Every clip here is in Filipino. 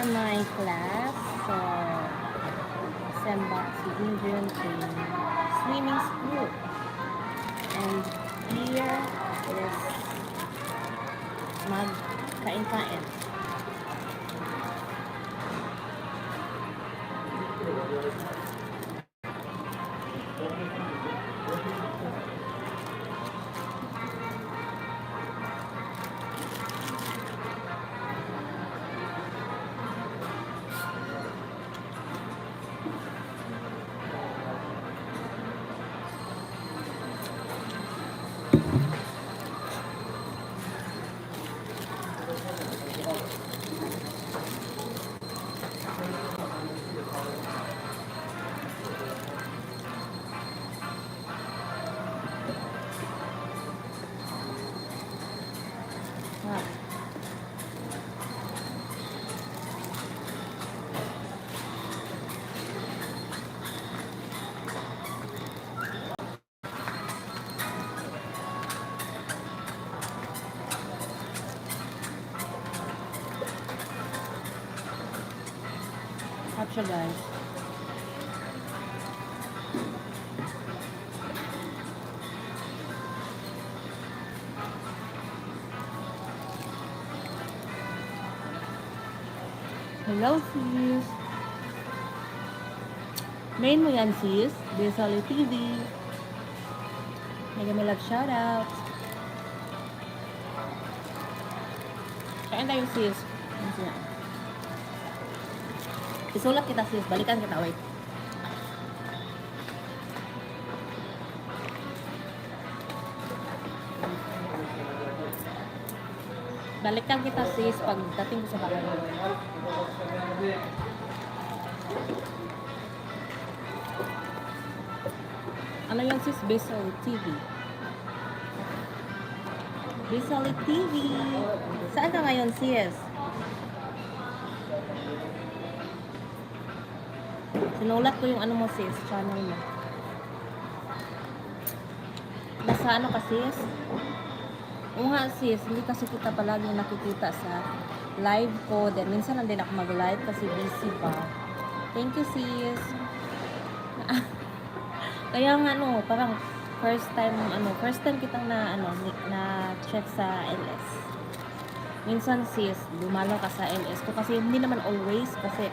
my class. So, Semba si Indian in swimming school. And here is magkain-kain. Capture guys. Hello sis. Main mo yan sis. Bisali TV. Mega Milad shoutout. Kain tayo sis. Ano siya? Isulat kita sis, balikan kita, wait. Balikan kita sis pag dating ko sa bahay. Ano yan sis? Bisali TV. Bisali TV. Saan ka ngayon sis? Sinulat ko yung ano mo sis, channel mo. Nasa ano ka sis? Oo nga sis, hindi kasi kita palaging nakikita sa live ko. Then minsan lang din ako mag-live kasi busy pa. Thank you sis. Kaya nga ano, parang first time kitang na check sa LS. Minsan sis, dumalo ka sa LS ko kasi hindi naman always kasi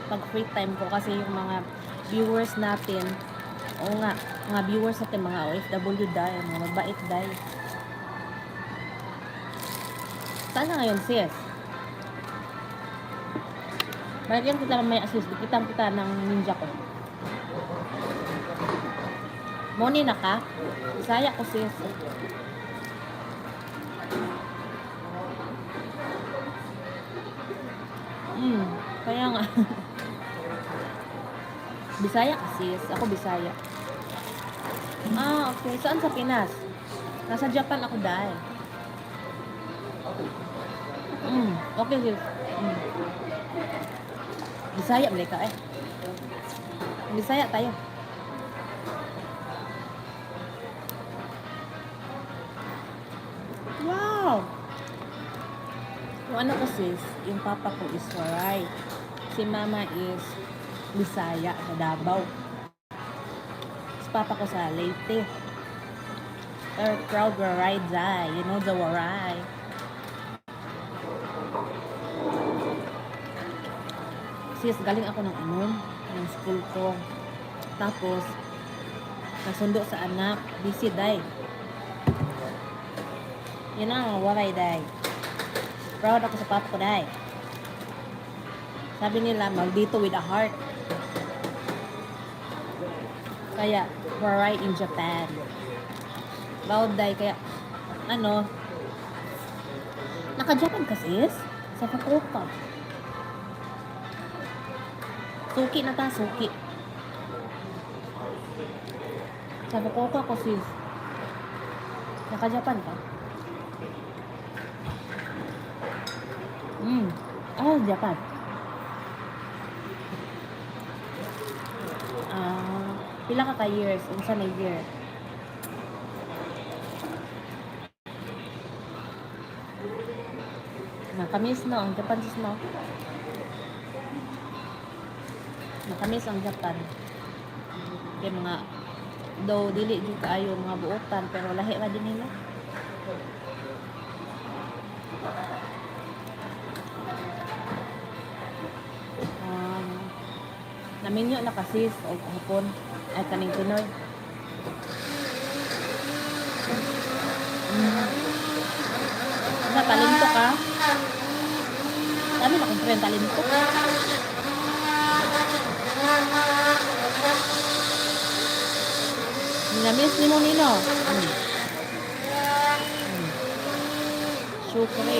pag free time ko kasi yung mga viewers natin, o nga, mga viewers natin, mga OFW dahil, mga mabait dahil. Saan na ngayon sis? Balikan kita mamaya sis, dikitang kita ng ninja ko. Moni na ka? Bisaya ko sis. Kaya nga. Bisaya ka sis. Ako Bisaya. Ah, okay. Saan sa Pinas? Nasa Japan ako dahil. Okay sis. Bisaya mereka eh. Bisaya tayo. Wow! Yung ano ko sis, yung papa ko is Waray. Si mama is Bisaya sa Davao. Si papa ko sa Leyte. They're proud Waray Zai. You know the Waray. Sis, galing ako ng school ko. Tapos, nasundo sa anak. Busy day. Yun ang Waray day. Proud ako sa papa ko day. Sabi nila, maldito with a heart. Kaya, Waray in Japan. Proud day. Kaya, naka-Japan ka sis? Sa Fukuoka. Suki na ta, suki. Sa Fukuoka ko sis. Naka-Japan ka? Japan. Pila ka years? Unsa na year? Nakamis no, ang Japan sis no. Matamis ang Japan. Kay mga though dili jud kaayo mga buotan pero lahi ra din nila. Um, Naminyo na kasi o hapon ay kaning Pinoy. Sa talinto ka? Dami na kong friend talinto. Namiss ni mo nino. Syukre.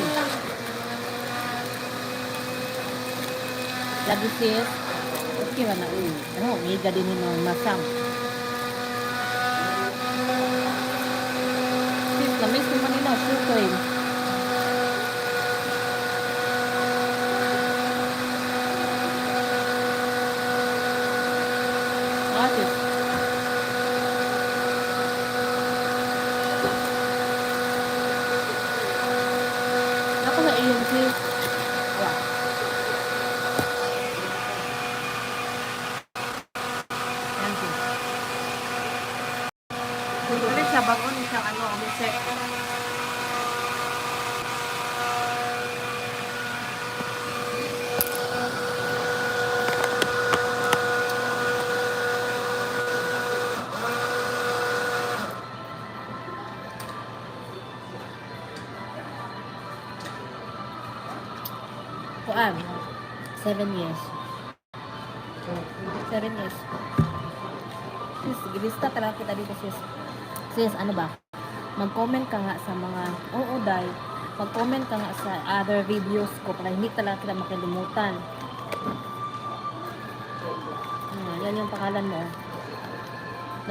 Lagi sis. Okay ba na? Ano, may gadi nino masam. Sis, namiss ni mo nino. Syukre. Sis. Ako na iyon sis. Wow. Yan sis. Siguro siya bagon siya ano, umisek. Kuan, 7 years. 7 years. Sis, gilista talaga kita dito sis. Sis, ano ba? Mag-comment ka nga sa mga, oo dahil, mag-comment ka nga sa other videos ko para hindi talaga kita makalimutan. Yan yung pangalan mo.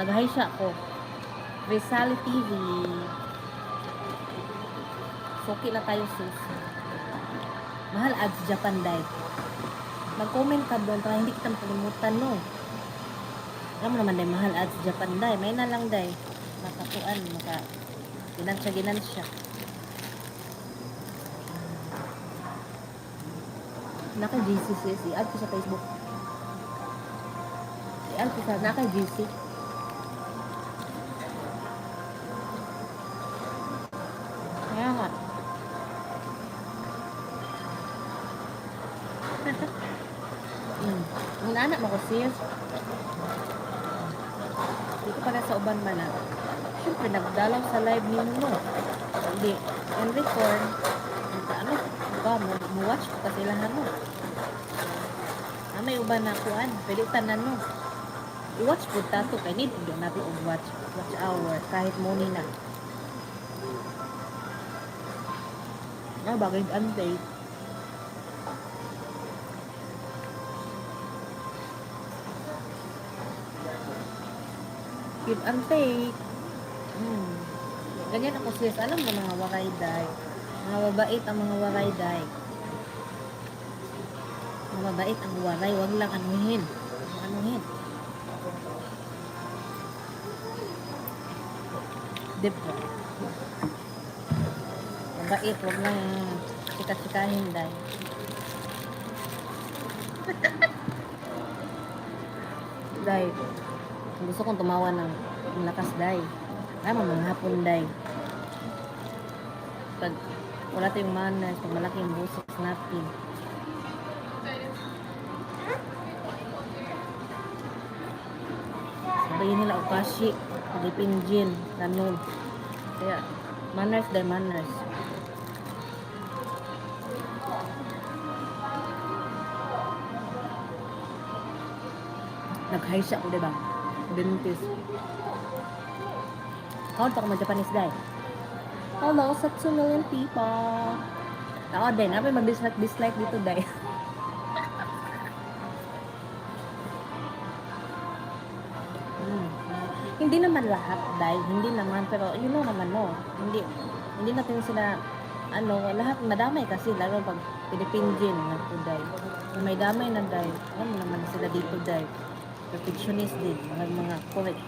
Nag-hi siya ako. Rizal TV. Suki na tayo sis. Mahal ads Japan dai. Mag-comment ka doon para hindi kita makalimutan no. Alam mo naman dai mahal ads Japan dai. May na lang dai. Makatuan, maka ginansya. Naka GC sis. I-add ko sa Facebook. I-add ko sa naka GC. Kaya nga. Ang anak mo ko sis. Dito para sa uban man na. Siyempre nagdalaw sa live ni mo. Hindi. And record. Ano ba? Mu-watch ko kasi lahat mo. May uban na kuan. Pwede tanan mo. I-watch po tato. Kaya need doon natin watch hour. Kahit muni na. Bagay antay. Give and take. Ganyan ako sis. Alam mo mga waray day. Mga babait ang mga waray day. Mga babait ang waray. Huwag lang anuhin. Anuhin. Diba? Mabait. Huwag lang sikat-sikahin day. Day. Gusto kong tumawa ng lakas day. Mga hapon day. Pag wala tayong manners, pag malaki yung busos natin. Sabayin nila Okashi, Philippine Gin, ganun. Kaya, manners day, manners. Nag-high siya ko, diba? Dentist. Count ako mag-Japanese guy. Hello, sa 2 million people. Ako din, ako mag-dislike dito guy. Hindi naman lahat dahil hindi naman, pero you know naman no. Hindi natin sila lahat madamay kasi lalo pag Philippine Gin nagtuday. May damay na dahil. Alam mo naman sila dito dahil. Perfectionist din, mga correct.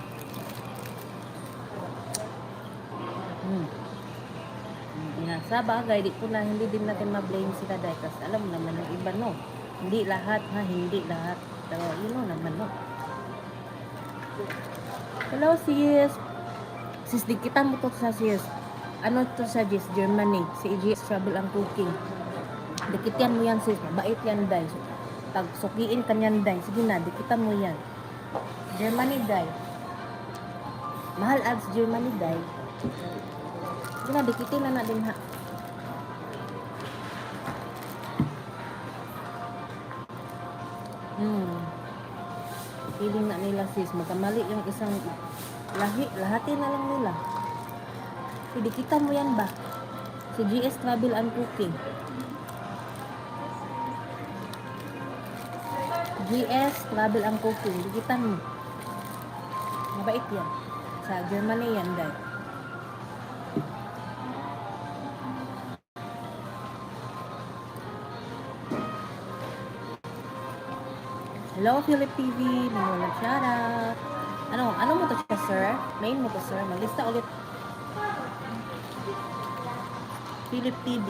Sa bagay, hindi din natin ma-blame sila dahil kasi alam mo naman yung iba no. Hindi lahat ha, hindi lahat. Pero you know naman, no? Hello, sis. Sis, dikitan mo to sa sis. Ano to sa sis? Germany. Si EGS Travel and Cooking. Dikitan mo yan, sis. Mabait yan, day. Tagsukiin ka yan, day. Sige na, dikitan mo yan. Germany, day. Mahal ads Germany, day. Sige na, dikitin na din, ha. Feeling na nila, sis. Magkamali yung isang lahatin na lang nila. Dikitan mo yan ba? Si GS Travel and Cooking. GS Travel and Cooking. Dikitan mo. Mabait yan. Sa Germany yan, guys. Hello, Philip TV. Manulang shoutout. Ano mo to siya, sir? Main mo to, sir. Malista ulit. Philip TV.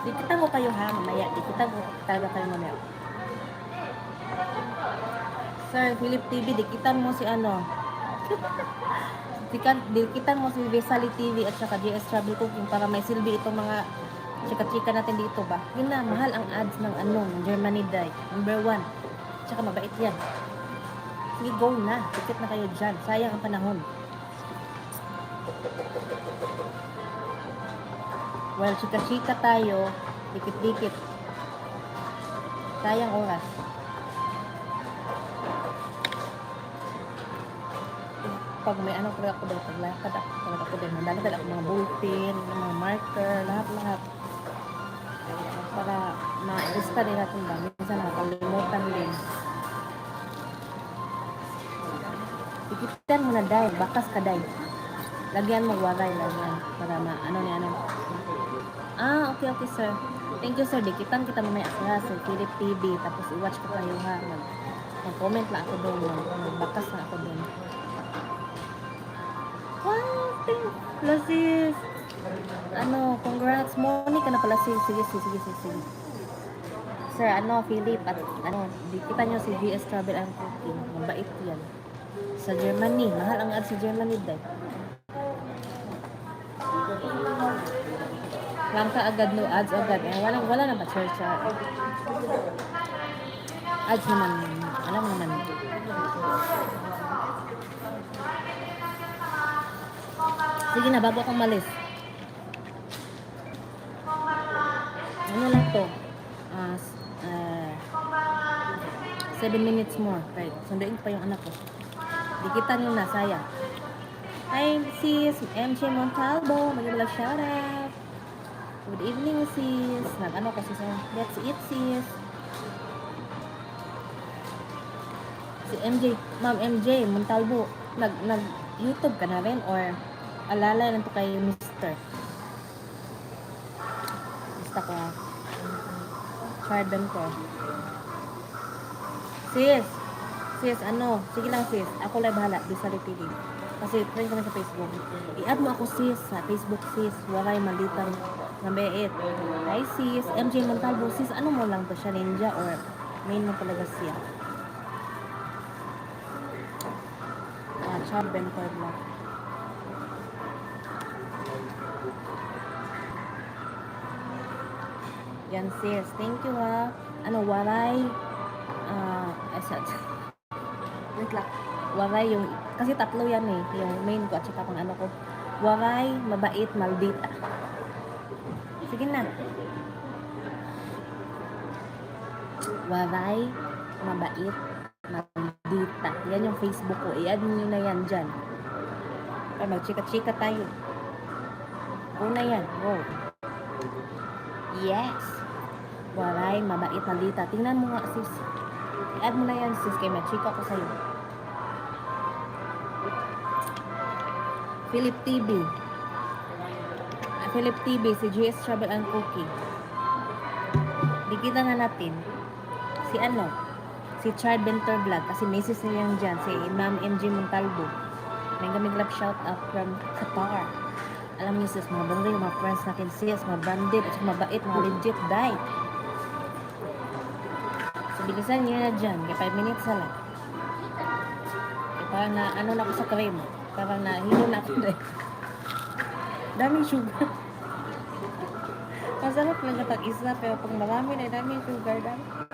Dikita mo kayo, ha, mamaya. Dikita mo talaga kayo mamaya. Sir, Philip TV, dikitan mo si ano. Dikitan mo si Vesali TV at saka GS Travel Cooking para may silbi itong mga chika-chika natin dito ba. Yun na, mahal ang ads ng Germany Day. Number 1. Tsaka mabait yan. Sige, go na. Dikit na kayo dyan. Sayang ang panahon. Well, chika-chika tayo. Dikit-dikit. Sayang oras. Pag may ano ko ako daw, paglakad ako din. Mandala-dala ako mga bullpen, mga marker, lahat-lahat. Para ma-lista din natin ba. Minsan nakakalimutan din. Dikitan mo na, day. Bakas ka, day. Lagyan mo waray, lagyan. Para ano. Okay, sir. Thank you, sir. Dikitan kita mamaya sa Philip TV. Tapos i-watch ko kayo, ha. Mag-comment lang ako doon. Magbakas na ako doon. Wow, thank you, sis. Congrats. Morning ka na pala, sis. Sige. Sir, Philip, at dikitan nyo si GS Travel and Cooking. Mabait yan. Sa Germany. Mahal ang ads sa Germany, day. Lang ka agad, no ads agad. Wala na ba, church? Ads naman. Alam naman. Sige na, bago akong malis. Ano lang to? 7 minutes more. Right. Sunduin pa yung anak ko. Dikitan nyo na, sayang. Hi, sis. MJ Montalvo. Mag-ibig shoutout. Good evening, sis. Ko, sis. Let's eat, sis. Si MJ, Ma'am MJ Montalvo. Nag-YouTube ka na rin or alala lang to kay Mr. Basta ko, ha. Pardon ko. Sis, sige lang, sis. Ako lang bahala, Vesali TV. Kasi friend kami sa Facebook. I-add mo ako, sis, sa Facebook, sis. Waray malitan na beet. Hi, sis. MJ Montalvo, sis. Ano mo lang to siya, ninja or main mo talaga siya? Chad Bentor lang. Yan, sis. Thank you, ha. Waray. Wait lang. Waray yung, kasi tatlo yan eh. Yung main ko at saka kung ko. Waray, mabait, maldita. Sige na. Waray, mabait, maldita. Yan yung Facebook ko. I-add nyo na yan dyan. Kaya magchika-chika tayo. Go na yan. Go. Yes. Waray, mabait, maldita. Tingnan mo nga, sis. I-add mo na yan, sis. Kaya mag-chika ko sa'yo. Philip TV. Philip TV, si GS Travel and Cooking. Dikita na natin. Si Chad Bentor Vlog. Kasi misis niya yan dyan. Si Ma'am MJ Montalvo. May gamig love shout out from Qatar. Alam niyo, sis, mga bangay, mga friends natin, sis, mga bandit, at mabait, mga legit, die. So, Bilisan nyo na dyan. Kaya 5 minutes na lang. Kaya parang na, ano na ako sa cream. Parang na, hilo na ako dahil. Daming sugar. Masarap lang kapag isa, pero pag marami na daming sugar, dami.